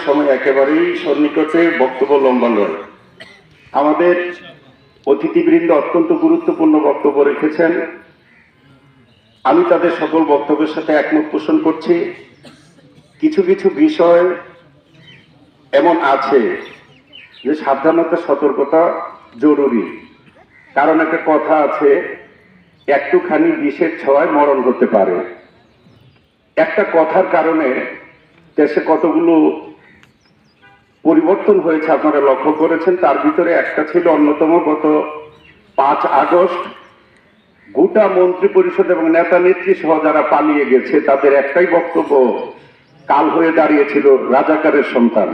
সময় একেবারেই সন্নিকটে, বক্তব্য লম্বা নয়। আমাদের অতিথিবৃন্দ অত্যন্ত গুরুত্বপূর্ণ বক্তব্য রেখেছেন। আমি তাদের সকল বক্তব্যের সাথে একমত পোষণ করছি। কিছু কিছু বিষয় এমন আছে যে সাবধানতা, সতর্কতা জরুরি। কারণ একটা কথা আছে, একটুখানি বিষের ছোঁয়ায় মরণ হতে পারে। একটা কথার কারণে দেশে কতগুলো পরিবর্তন হয়েছে আপনারা লক্ষ্য করেছেন। তার ভিতরে একটা ছিল অন্যতম, গত 5 আগস্ট গোটা মন্ত্রী পরিষদ এবং নেতা নেত্রী সহ যারা পালিয়ে গেছে তাদের একটাই বক্তব্য কাল হয়ে দাঁড়িয়েছিল রাজাকারের সন্তান।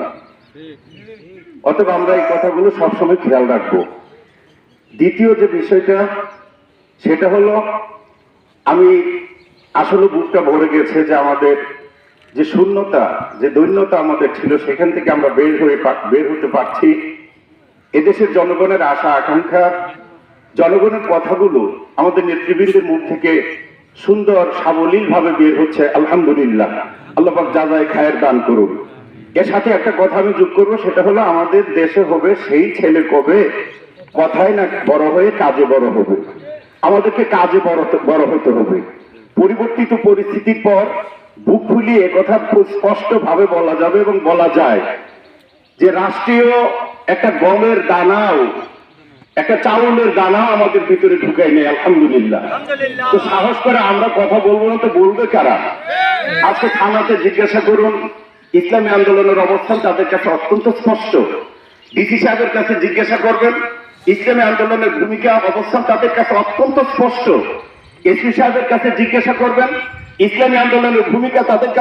অতএব আমরা এই কথাগুলো সবসময় খেয়াল রাখবো। দ্বিতীয় যে বিষয়টা, সেটা হলো, আমি আসলে বুকটা ভরে গেছে যে আমাদের যে শূন্যতা, যে দৈন্যতা আমাদের ছিল, সেখান থেকে আমরা বের হতে পারছি। এদেশের জনগণের আশা আকাঙ্ক্ষা, জনগণের কথাগুলো আমাদের নেতৃবৃন্দের মুখ থেকে সুন্দর সাবলীল ভাবে বের হচ্ছে। আলহামদুলিল্লাহ, আল্লাহ পাক যাজায় খায়ের দান করুন। এর সাথে একটা কথা আমি যোগ করবো, সেটা হলো আমাদের দেশে হবে সেই ছেলে কবে কথায় না বড় হয়ে কাজে বড় হবে। আমাদেরকে কাজে বড় হতে হবে। পরিবর্তিত পরিস্থিতির পর বুক ফুলিয়ে কথা খুব স্পষ্ট ভাবে বলা যাবে এবং বলা যায় যে রাষ্ট্রীয় একটা গমের দানাও, একটা চাউলের দানাও আমাদের ভিতরে ঢুকাই নেই। আলহামদুলিল্লাহ। তো সাহস করে আমরা কথা বলবো না তো বলবে কারা? আজকে থানাতে জিজ্ঞাসা করুন, ইসলামী আন্দোলনের অবস্থান তাদের কাছে অত্যন্ত স্পষ্ট। ডিসি সাহেবের কাছে জিজ্ঞাসা করবেন, ইসলামী আন্দোলনের ভূমিকা অবস্থান তাদের কাছে অত্যন্ত স্পষ্ট। এসপি সাহেবের কাছে জিজ্ঞাসা করবেন, ইসলামী আন্দোলনের ভূমিকা তাদের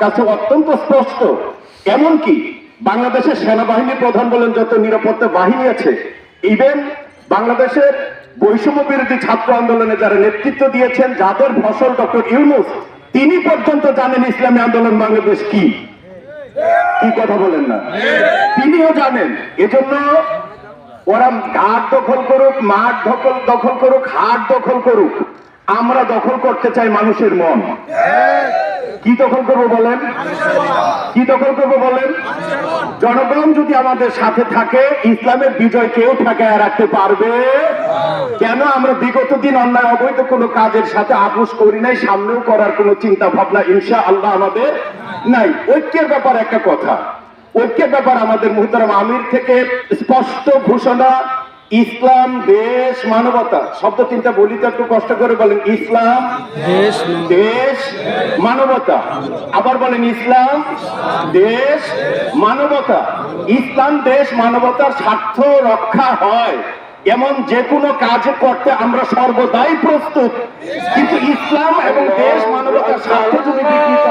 কাছে অত্যন্ত স্পষ্ট। এমনকি বাংলাদেশের সেনাবাহিনী প্রধান বলেন, যত নিরাপত্তা বাহিনী আছে, ইভেন বাংলাদেশের বৈষম্য বিরোধী ছাত্র আন্দোলনে যারা নেতৃত্ব দিয়েছেন, যাদের ফসল ডক্টর ইউনূস, তিনি পর্যন্ত জানেন ইসলামী আন্দোলন বাংলাদেশ কি। কি কথা বলেন না? তিনিও জানেন। এজন্য ওরা ঘাট দখল করুক, মাঠ দখল করুক, হাট দখল করুক, আমরা দখল করতে চাই মানুষের মন। কি দখল করবো বলেন? কি দখল করবো বলেন? জনগণ যদি আমাদের সাথে থাকে, ইসলামের বিজয় কেউ ঠেকায় রাখতে পারবে কেন? আমরা বিগত দিন অন্যায় অবৈধ কোনো কাজের সাথে আপোষ করি নাই, সামনেও করার কোনো চিন্তা ভাবনা ইনশাআল্লাহ আমাদের নাই। ঐক্যের ব্যাপার একটা কথা, ঐক্যের ব্যাপার আমাদের মুহতারাম আমির থেকে স্পষ্ট ঘোষণা, ইসলাম, দেশ, মানবতা। শব্দ তিনটা বলি তো একটু কষ্ট করে বলেন। ইসলাম, দেশ, মানবতা। আবার বলেন, ইসলাম, দেশ, মানবতা। ইসলাম, দেশ, মানবতার স্বার্থ রক্ষা হয় এমন যে কোনো কাজ করতে আমরা সর্বদাই প্রস্তুত। কিন্তু ইসলাম এবং দেশ, মানবতার স্বার্থ যদি বিঘ্নিত